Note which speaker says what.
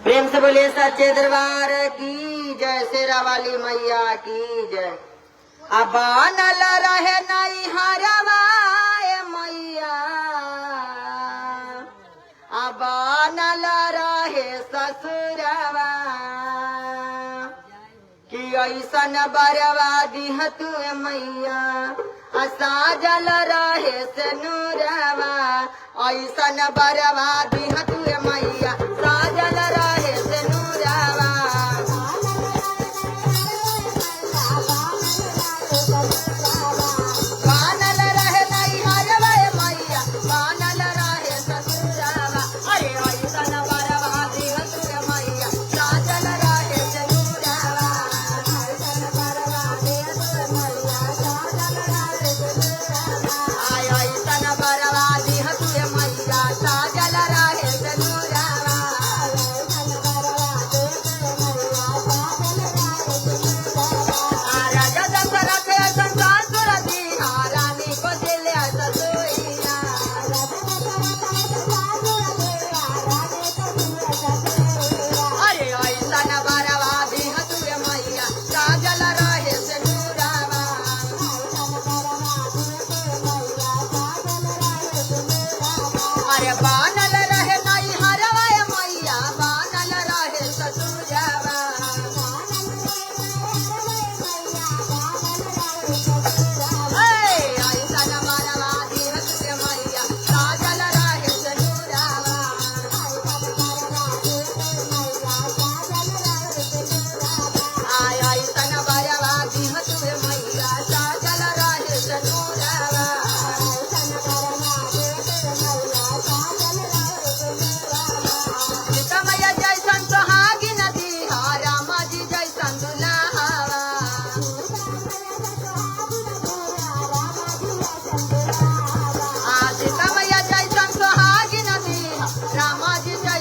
Speaker 1: प्रेम से बोले सच्चे दरबार की जय, शेरा वाली मैया की जय। अब नल रहे नहीं हरवाए मैया, अब नल रहे ससुरवा, कि ऐसन बरवा दिह तू मैया, साजल रहे से नूरवा, ऐसन बरवा दिह तू मैया, साजल रहे से नूरवा। बानल रहे नहीं हरवा मैया, बानल रहे ससुरवा, अरे ऐसन बरवा दिह तू मैया, साजल रहे से नूरवा। ऐसन बरवा दिह तू मैया, साजल रहे से नूरवा। राजा दशरथ ऐसन सासुर दिया, रानी को दिले ससुइया। अरे ऐसन बरवा दिह तू मैया, साजल रहे से नूरवा। अरे बानल रहे नहीं हरवा मैया, बानल रहे ससुरवा। ऐसन बरवा दिह तू मैया, साजल रहे से नूरवा। ऐसन बरवा दिह तू मैया, साजल रहे से नूरवा। सीता मैया जैसन सोहागिन दिहा, रामा जी जैसन दुल्हावा। सीता मैया जैसन सोहागिन दिहा, रामा जी जैसन